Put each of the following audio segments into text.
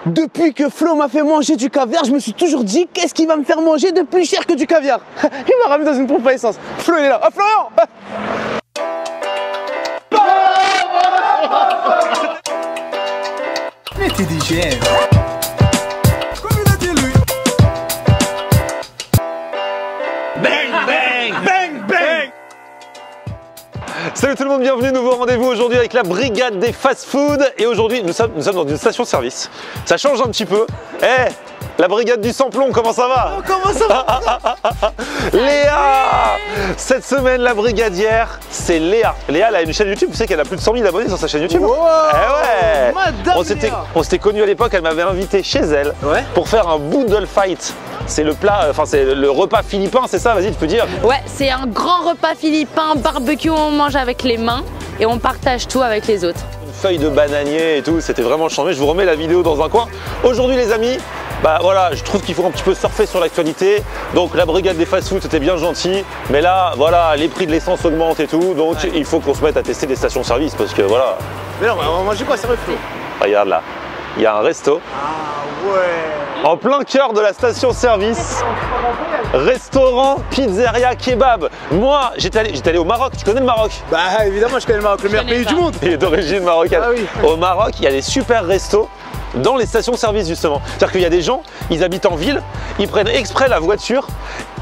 Depuis que Flo m'a fait manger du caviar, je me suis toujours dit qu'est-ce qui va me faire manger de plus cher que du caviar. Il m'a ramené dans une pompe à essence. Flo il est là. Ah Florian. Mais t'es DGM. Comme il a dit lui. Bang bang bang bang. Salut tout le monde, bienvenue, nouveau rendez-vous aujourd'hui avec la brigade des fast-food. Et aujourd'hui nous sommes dans une station-service. Ça change un petit peu. La brigade du samplon, comment ça va? Comment ça va? Léa! Cette semaine, la brigadière, c'est Léa. Léa, elle a une chaîne YouTube, vous savez qu'elle a plus de 100 000 abonnés sur sa chaîne YouTube. Wow, ouais. Madame On s'était connus à l'époque, elle m'avait invité chez elle pour faire un boodle fight. C'est le plat, enfin c'est le repas philippin, c'est ça? Vas-y, tu peux dire. Ouais, c'est un grand repas philippin, barbecue, on mange avec les mains et on partage tout avec les autres. Une feuille de bananier et tout, c'était vraiment chambé. Je vous remets la vidéo dans un coin. Aujourd'hui les amis, bah voilà, je trouve qu'il faut un petit peu surfer sur l'actualité. Donc la brigade des fast-food c'était bien gentil, mais là voilà, les prix de l'essence augmentent et tout, donc il faut qu'on se mette à tester des stations-service parce que voilà. Mais non, on va manger quoi, sérieux Flo? Regarde là, il y a un resto. Ah ouais. En plein cœur de la station-service. Restaurant, pizzeria, kebab. Moi, j'étais allé au Maroc. Tu connais le Maroc? Bah évidemment, je connais le Maroc, le meilleur pays du monde. Il est d'origine marocaine. Ah oui. Au Maroc, il y a des super restos dans les stations-service justement. C'est-à-dire qu'il y a des gens, ils habitent en ville, ils prennent exprès la voiture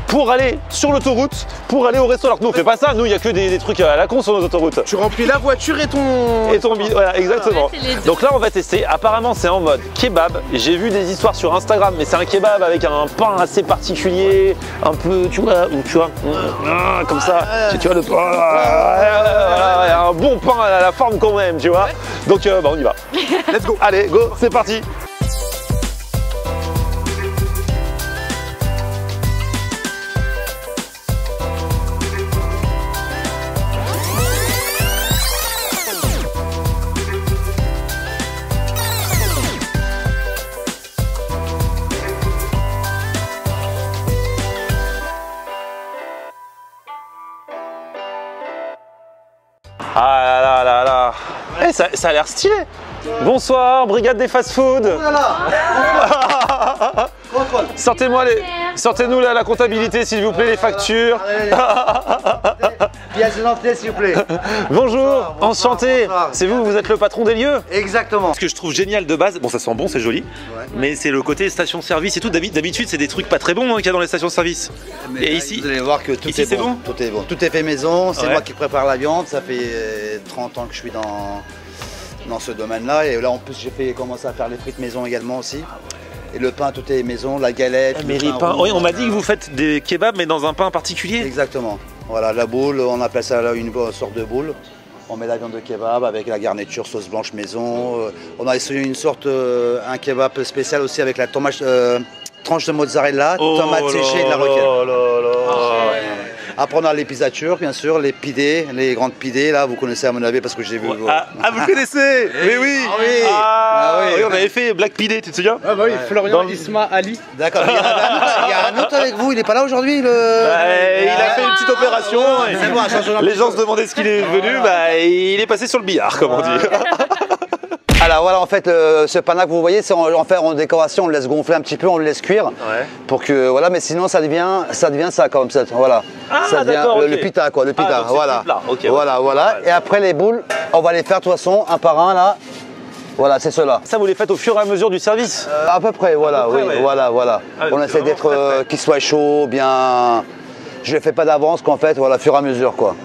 pour aller sur l'autoroute, pour aller au resto. Alors que nous on fait pas ça, nous il n'y a que des trucs à la con sur nos autoroutes. Tu remplis la voiture et ton bide, voilà, exactement. Ouais, donc là on va tester, apparemment c'est en mode kebab. J'ai vu des histoires sur Instagram, mais c'est un kebab avec un pain assez particulier, un peu, tu vois, comme ça, tu vois le pain, un bon pain à la forme quand même, tu vois. Donc bah, on y va. Let's go. Allez, go, c'est parti. Ah là là là là. Ouais. Ça a l'air stylé. Bonsoir, brigade des fast-food. Sortez-nous là la comptabilité s'il vous plaît, les factures. Pièce d'identité s'il vous plaît. Bonjour, bonsoir, enchanté. C'est vous êtes le patron des lieux? Exactement. Ce que je trouve génial de base, bon ça sent bon, c'est joli, mais c'est le côté station-service et tout. D'habitude c'est des trucs pas très bons qu'il y a dans les stations-service. Mais Et là, ici, vous allez voir que tout ici, est c'est bon. Tout est bon. Tout est fait maison. C'est Ouais. moi qui prépare la viande. Ça fait 30 ans que je suis dans ce domaine-là. Et là en plus j'ai commencé à faire les frites maison également aussi. Et le pain, tout est maison, la galette. mais les pains, oui, on m'a dit que vous faites des kebabs mais dans un pain particulier. Exactement. Voilà, la boule, on appelle ça là une sorte de boule. On met la viande de kebab avec la garniture sauce blanche maison. On a essayé une sorte, un kebab spécial aussi avec la tomate, tranche de mozzarella, tomate séchée et de la roquette. Après on a les pizzatures, bien sûr, les pidés, les grandes pidés, là vous connaissez à mon avis parce que j'ai vu. Vous connaissez? Mais oui. Oui, on avait fait Black Pidé, tu te souviens? Ah bah oui, Florian, Isma, Ali. D'accord, il y a un autre avec vous, il n'est pas là aujourd'hui Il a fait une petite opération. Les gens se demandaient ce qu'il est venu, il est passé sur le billard, comme on dit. Alors voilà, en fait, ce pain-là que vous voyez, c'est en décoration, on le laisse gonfler un petit peu, on le laisse cuire. Pour que, voilà, mais sinon ça devient ça comme ça, voilà. Ça devient le pita, quoi, le pita, voilà. Voilà. Et après les boules, on va les faire de toute façon, un par un, là. Voilà, c'est cela. Ça, vous les faites au fur et à mesure du service? À peu près, voilà, voilà. Ah, on essaie d'être, qu'il soit chaud, bien. Je ne le fais pas d'avance, qu'en fait, voilà, au fur et à mesure, quoi.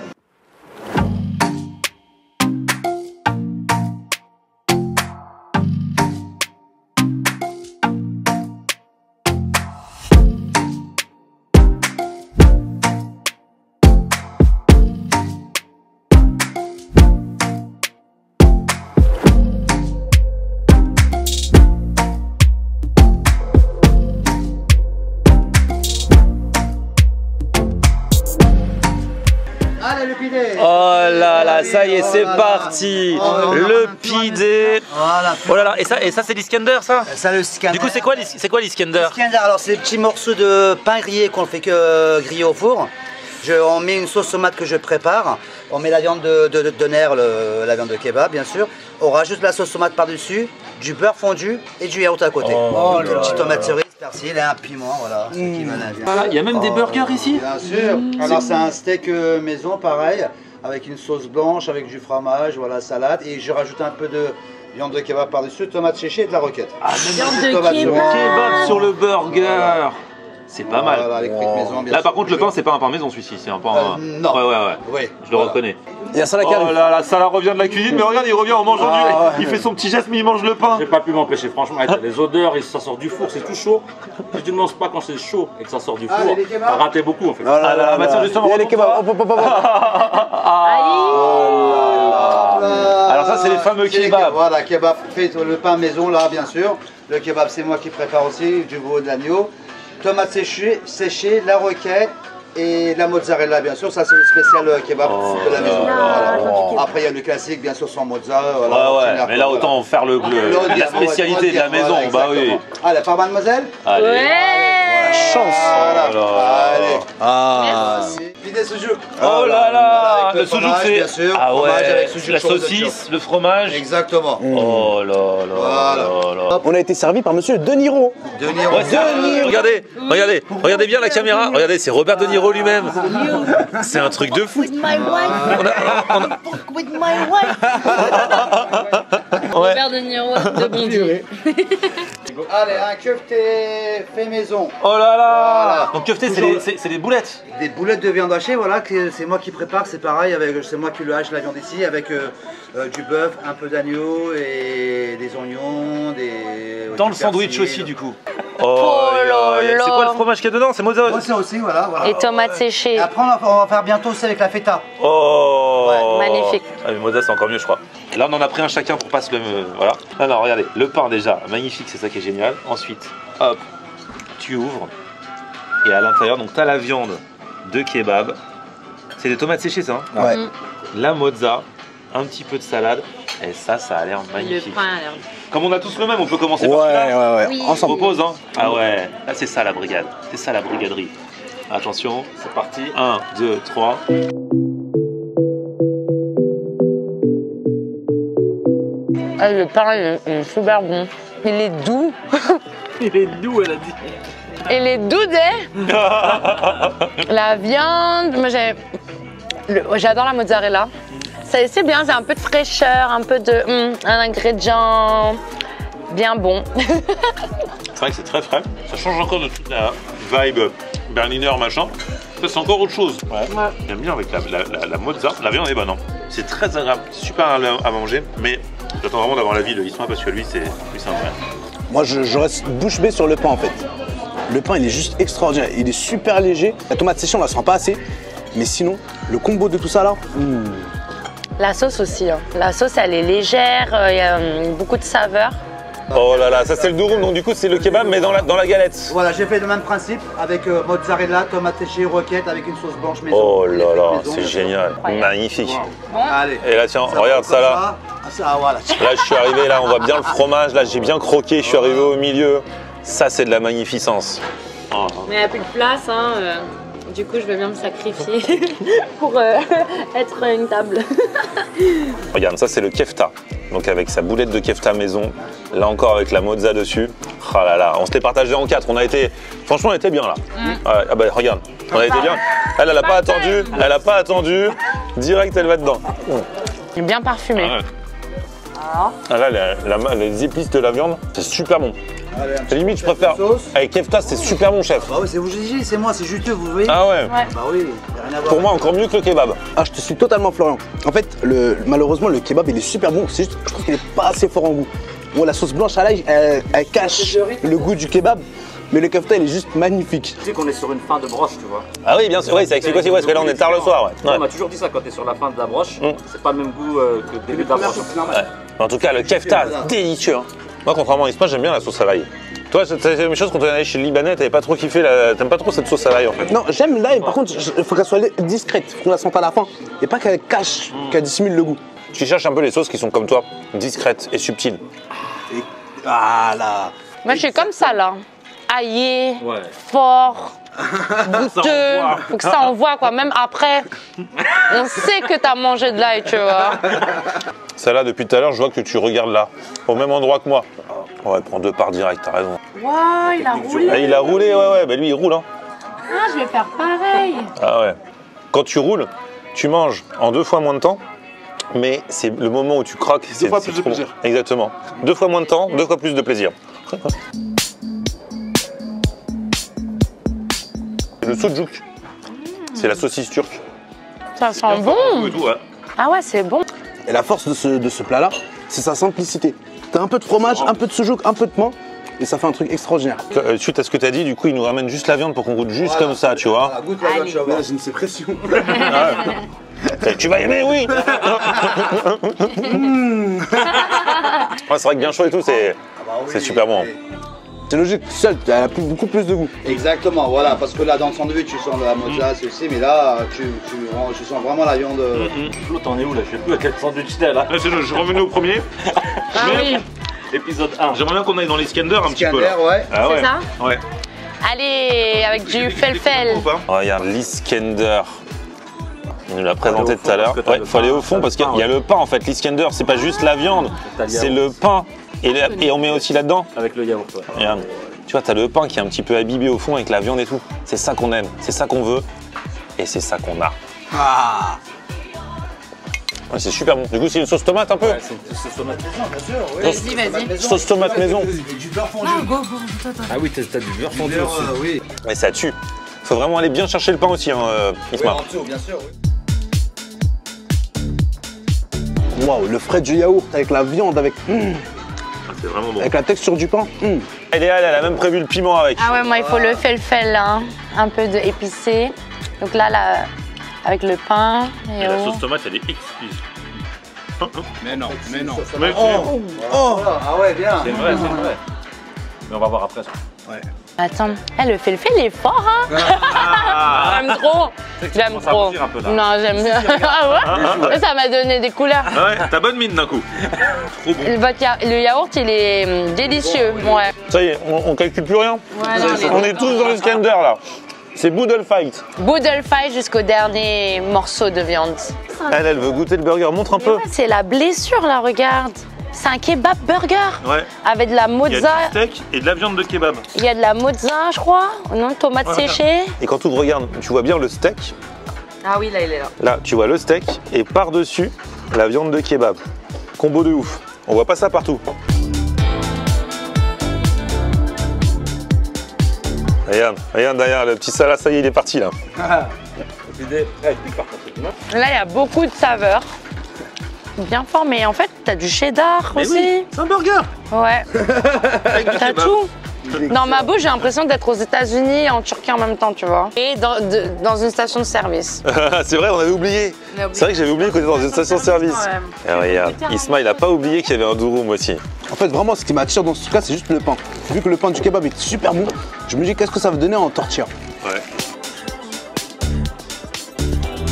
Allez, le pidé. Oh là là, ça y est, c'est parti. Le pidé. Voilà. Oh là là, et ça c'est l'Iskender, ça? Ça, le Iskender. Du coup, c'est quoi l'Iskender? Iskender, alors c'est des petits morceaux de pain grillé qu'on fait que griller au four. On met une sauce tomate que je prépare. On met la viande de nerf, la viande de kebab bien sûr. On rajoute la sauce tomate par-dessus. du beurre fondu et du yaourt à côté. Oh Une petite tomate cerise, persil et un piment, voilà. Ce qui va bien. Voilà, il y a même des burgers ici. Bien sûr. Alors c'est un steak maison, pareil, avec une sauce blanche, avec du fromage, voilà, salade. Et je rajoute un peu de viande de kebab par-dessus, tomate séchée et de la roquette. Ah, Viande même de tomate kebab. cerise. kebab sur le burger. C'est pas mal. Voilà, avec frites maison, bien Là, sûr. par contre, le pain, c'est pas un pain maison celui-ci, c'est un pain. non. Ouais. Oui, Je le reconnais. Il y a ça là qui Oh arrive. là là, ça la revient de la cuisine, mais regarde, il revient en mangeant Ah, du. ouais. Il fait son petit geste, mais il mange le pain. J'ai pas pu m'empêcher, franchement, avec les odeurs et ça sort du four, c'est tout chaud. Si tu ne manges pas quand c'est chaud et que ça sort du four, les kebabs. t'as raté beaucoup en fait. Ah là, bah tiens, justement, il y a les kebabs. Hop, hop, hop, hop. Alors ça, c'est les fameux C'est kebabs. Voilà, kebab fait le pain maison, là, bien sûr. Le kebab, c'est moi qui prépare aussi, du veau et de l'agneau. Tomate séchée, la roquette et la mozzarella, bien sûr. Ça, c'est le spécial kebab de la maison. Voilà. Après, il y a le classique, bien sûr, sans mozzarella. Voilà, Ouais, mais là, autant faire la spécialité de la maison. Bah oui. Allez, par mademoiselle. Allez. Ouais. Chance. Voilà. là. Allez. Ah. Videz ce jus. Oh là là, Avec le soujou fromage, c'est bien sûr, ah fromage ouais, avec soujou la chorizo saucisse, le fromage. Exactement. Oh là là Voilà. là là. On a été servi par monsieur De Niro. De Niro. Ouais, regardez bien la caméra. Regardez, c'est Robert De Niro lui-même. C'est un truc de fou. Robert De Niro de Bondy. Allez, un kefté fait maison. Oh là là. Voilà. Donc kefté, c'est des boulettes. Des boulettes de viande hachée, voilà, que c'est moi qui prépare, c'est pareil, c'est moi qui le hache la viande ici, avec du bœuf, un peu d'agneau et des oignons, Dans du le sandwich persil. aussi du coup. Oh là là. C'est quoi le fromage qu'il y a dedans? C'est mozzarella. Moi, ça aussi, voilà. Et tomates Et séchées. après, on va faire bientôt aussi avec la feta. Oh Ouais, magnifique. Ah, mais mozzarella c'est encore mieux je crois. Là on en a pris un chacun pour pas se le... Voilà. Non, regardez, le pain déjà, magnifique, c'est ça qui est génial. Ensuite, hop, tu ouvres. Et à l'intérieur, donc t'as la viande de kebab. C'est des tomates séchées ça hein. Ouais. La mozza, un petit peu de salade. Et ça a l'air Le magnifique. pain a l'air. Comme on a tous le même, on peut commencer par Ouais, celui-là. ouais. Oui. On Ensemble. propose hein. Ah ouais, là c'est ça la brigade. C'est ça la brigaderie. Attention, c'est parti. 1, 2, 3. Ah, le pain il est super bon. Il est doux. Il est doux, elle a dit. Il est doux, La viande, moi j'adore la mozzarella. C'est bien, c'est un peu de fraîcheur, un peu de un ingrédient bien bon. C'est vrai que c'est très frais. Ça change encore de toute la vibe Berliner machin. Ça c'est encore autre chose. J'aime bien avec la mozza. La viande est bonne. Hein. C'est très agréable, super à manger. Mais j'attends vraiment d'avoir l'avis de Isma parce que lui c'est un vrai. Moi, je reste bouche bée sur le pain en fait. Le pain, il est juste extraordinaire. Il est super léger. La tomate séchée, on la sent pas assez. Mais sinon, le combo de tout ça là. La sauce aussi. Hein. La sauce elle est légère, il y a beaucoup de saveur. Oh là là, ça c'est le durum, donc du coup c'est le kebab mais dans la galette. Voilà, j'ai fait le même principe avec mozzarella, tomate séchée, roquette avec une sauce blanche maison. Oh là là, Maison, c'est génial, magnifique. Allez. Et là tiens, regarde ça là. Ça, voilà. Là je suis arrivé, là on voit bien le fromage, là j'ai bien croqué, je suis arrivé au milieu. Ça c'est de la magnificence. Oh. Mais il n'y a plus de place, hein. Du coup, je vais bien me sacrifier pour être une table. Regarde, ça c'est le kefta. Donc avec sa boulette de kefta maison, là encore avec la mozza dessus. Oh là là, on se l'est partagé en 4. Franchement, on était bien là. Ah bah regarde, on a été bien. Elle a pas attendu. Direct, elle va dedans. Il est bien parfumé. Ah là, les épices de la viande, c'est super bon. Allez, un petit Limite, je peu de préfère. sauce. Avec kefta, c'est super bon, chef. Bah oui, c'est vous, c'est moi, c'est juteux, vous voyez. Ah ouais. Bah oui, y a rien à voir. Pour moi, encore mieux que le kebab. Ah, je te suis totalement, Florian. En fait, malheureusement, le kebab, il est super bon. C'est juste, je trouve qu'il est pas assez fort en goût. Bon, la sauce blanche à l'ail, elle cache le goût du kebab. Mais le kefta, il est juste magnifique. Tu sais qu'on est sur une fin de broche, tu vois. Ah oui, bien sûr. Oui, ça explique aussi. Ouais, parce que là, on est tard le soir. Ouais. On m'a toujours dit ça quand t'es sur la fin de la broche, c'est pas le même goût que le début de la broche. Ouais. En tout cas, le kefta, délicieux. Hein. Moi, contrairement à Isma, j'aime bien la sauce à l'ail. Toi, c'est la même chose quand on est allé chez le Libanais, t'avais pas trop kiffé, t'aimes pas trop cette sauce à l'ail en fait. Non, j'aime l'ail, par contre, il faut qu'elle soit discrète, faut qu'on la sente à la fin. Et pas qu'elle cache, qu'elle dissimule le goût. Tu cherches un peu les sauces qui sont comme toi, discrètes et subtiles. Et voilà. Moi, je suis comme ça, là. Aillé, Ouais. fort, goûteux. Faut que ça envoie, quoi. Même après, on sait que t'as mangé de l'ail, tu vois. Celle-là, depuis tout à l'heure, je vois que tu regardes là, au même endroit que moi. Ouais, prends 2 parts direct, t'as raison. Waouh, il a roulé. Ah, il a roulé, ouais, bah lui il roule. Hein. Ah, je vais faire pareil. Ah ouais. Quand tu roules, tu manges en 2 fois moins de temps, mais c'est le moment où tu croques. 2 fois plus de plaisir. Exactement. 2 fois moins de temps, 2 fois plus de plaisir. Le soudjouk, c'est la saucisse turque. Ça sent bon. Ouais. Ah ouais, c'est bon. Et la force de ce plat-là, c'est sa simplicité. T'as un peu de fromage, un peu de soujouk, un peu de pain, et ça fait un truc extraordinaire. Suite à ce que tu as dit, du coup, il nous ramène juste la viande pour qu'on goûte juste Voilà. comme ça, tu vois. Ah, goûte la viande, tu vas voir. Là, j'ai une sécrétion. Tu vas aimer, oui. Ouais, c'est vrai que bien chaud et tout, c'est oui, super bon. C'est logique, seule, elle a beaucoup plus de goût. Exactement, voilà, parce que là dans le sandwich tu sens la mozzarella ceci, mais là tu sens vraiment la viande. L'autre, t'en es où là? Je sais plus à quel sandwich t'es là. Je suis revenu au premier. Ah oui. Épisode 1. J'aimerais bien qu'on aille dans l'Iskender un petit peu. Iskender, ouais. Ah C'est ça? Ouais. Allez, avec du felfel. Regarde l'Iskender. Il nous l'a présenté tout à l'heure. parce que t'as Ouais, le faut aller pain, au fond t'as parce le qu'il pain, y a le pain en fait. L'Iskender, c'est pas juste la viande, T'as le c'est yaourt. le pain. Et on met aussi là-dedans. Avec le yaourt, ouais. Regarde. Tu vois, t'as le pain qui est un petit peu abîmé au fond avec la viande et tout. C'est ça qu'on aime, c'est ça qu'on veut et c'est ça qu'on a. Ah. Ouais, c'est super bon. Du coup, c'est une sauce tomate un peu. Ouais, c'est tomate maison, bien sûr. Oui. Vas-y. Sauce tomate maison. Du beurre fondu. Ah oui, t'as du beurre fondu aussi. Oui. Mais ça tue. Faut vraiment aller bien chercher le pain aussi, hein, Oui, Isma. en dessous, bien sûr. Oui. Waouh, le frais du yaourt avec la viande, avec, C'est vraiment bon. avec la texture du pain. Elle a même prévu le piment avec. Ah ouais, moi il faut le felfel, hein. Un peu de épicé. Donc là, avec le pain. Et la sauce tomate, elle est exquise. Mais non, mais non. Oh. Ah ouais, bien. C'est vrai, c'est vrai. Mais on va voir après ça. Attends, le felfel il est fort, hein. J'aime trop. J'aime commence à trop. rougir un peu, là. Non, j'aime bien. Ah ouais. Ça m'a donné des couleurs. Ah ouais, t'as bonne mine d'un coup. Trop bon. Le yaourt, il est délicieux. Ouais. Ça y est, on calcule plus rien. Ouais, On est tous dans l'Iskender là. C'est Boodle Fight. Boodle fight jusqu'au dernier morceau de viande. Elle veut goûter le burger. Montre un Mais peu. ouais, c'est la blessure là, regarde. C'est un kebab burger. Ouais. Avec de la Il y a mozza. du steak et de la viande de kebab. Il y a de la mozza, je crois. Non, tomate séchée. Et quand tu regardes, tu vois bien le steak. Ah oui, là, il est là. Là, tu vois le steak et par-dessus, la viande de kebab. Combo de ouf. On voit pas ça partout. Regarde derrière, le petit Salah, ça y est, il est parti là. L'idée, elle pique par contre. Là, il y a beaucoup de saveurs. Bien fort, mais en fait, t'as du cheddar aussi. C'est un burger. Ouais. T'as tout. Dans ma bouche, j'ai l'impression d'être aux États-Unis et en Turquie en même temps, tu vois. Et dans une station de service. C'est vrai, on avait oublié. C'est vrai que j'avais oublié qu'on était dans une station-service. Et regarde, Isma, il a pas oublié qu'il y avait un durum aussi. En fait, vraiment, ce qui m'attire dans ce truc-là, c'est juste le pain. Vu que le pain du kebab est super bon, je me dis qu'est-ce que ça va donner en tortilla. Ouais.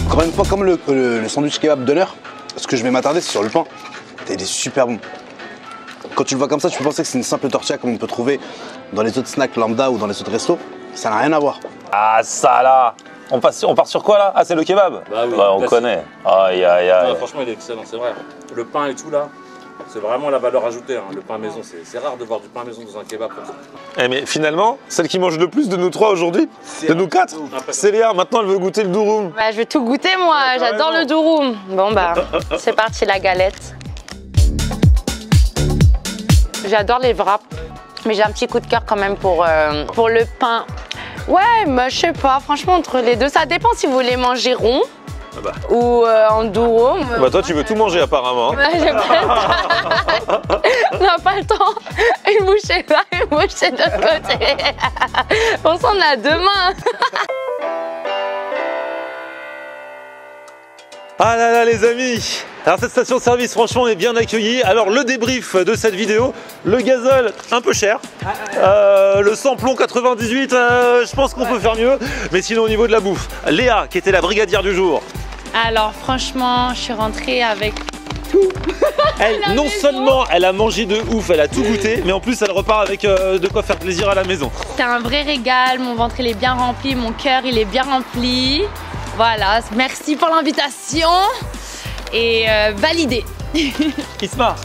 Encore une fois, comme le sandwich kebab d'honneur, ce que je vais m'attarder, c'est sur le pain. Il est super bon. Quand tu le vois comme ça, tu peux penser que c'est une simple tortilla comme on peut trouver dans les autres snacks lambda ou dans les autres restos. Ça n'a rien à voir. Ah, ça là. On part sur quoi là? Ah, c'est le kebab. Bah oui, Ouais, on classique. connaît. Aïe, aïe, aïe. Ouais, franchement, il est excellent, c'est vrai. Le pain et tout là, c'est vraiment la valeur ajoutée. Hein. Le pain maison, c'est rare de voir du pain maison dans un kebab comme ça. Eh, mais finalement, celle qui mange le plus de nous trois aujourd'hui, de nous quatre, c'est Léa. Maintenant, elle veut goûter le durum. Bah, je vais tout goûter, moi. J'adore le durum. Bon, bah, c'est parti, la galette. J'adore les wraps, mais j'ai un petit coup de cœur quand même pour le pain. Ouais, mais je sais pas, franchement, entre les deux, ça dépend si vous voulez manger rond ou en durum. Bah, toi, tu veux tout manger apparemment. Hein. Ouais, j'ai pas le temps. On n'a pas le temps. Une bouchée là, une bouchée de l'autre côté. Pour ça, on a deux mains. Ah là là les amis. Alors cette station-service, franchement, on est bien accueillis. Alors le débrief de cette vidéo, le gazole un peu cher, le samplon 98, je pense qu'on peut faire mieux. Mais sinon au niveau de la bouffe, Léa qui était la brigadière du jour. Alors franchement, je suis rentrée avec Elle, non seulement elle a mangé de ouf, elle a tout goûté, mais en plus elle repart avec de quoi faire plaisir à la maison. C'est un vrai régal, mon ventre il est bien rempli, mon cœur il est bien rempli. Voilà, merci pour l'invitation et validé. Isma.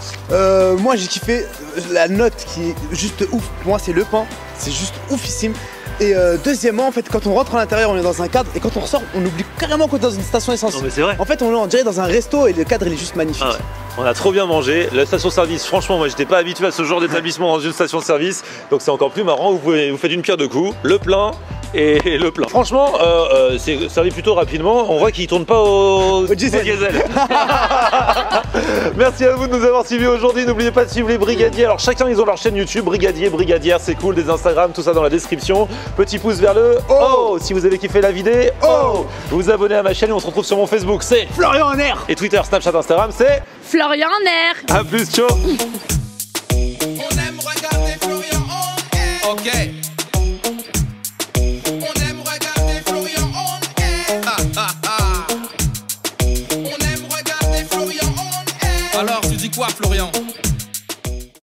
Moi j'ai kiffé la note qui est juste ouf. Pour moi c'est le pain, c'est juste oufissime. Et deuxièmement, en fait, quand on rentre à l'intérieur, on est dans un cadre et quand on ressort, on oublie carrément qu'on est dans une station essence. Non mais c'est vrai. En fait, on dirait dans un resto et le cadre il est juste magnifique. Ah ouais. On a trop bien mangé. La station-service, franchement, moi j'étais pas habitué à ce genre d'établissement dans une station-service, donc c'est encore plus marrant. Vous faites une pierre deux coups, le plein et le plein. Franchement, c'est servi plutôt rapidement. On voit qu'il tourne pas au diesel. Merci à vous de nous avoir suivis aujourd'hui. N'oubliez pas de suivre les brigadiers. Alors chacun ils ont leur chaîne YouTube, brigadier, brigadière, c'est cool, des Instagram, tout ça dans la description. Petit pouce vers le haut si vous avez kiffé la vidéo. Vous vous abonnez à ma chaîne et on se retrouve sur mon Facebook, c'est Florian en air. Et Twitter, Snapchat, Instagram, c'est Florian en air. A plus, ciao. On aime regarder Florian en air. Ok. On aime regarder Florian en air. On aime regarder Florian en air. Alors tu dis quoi Florian?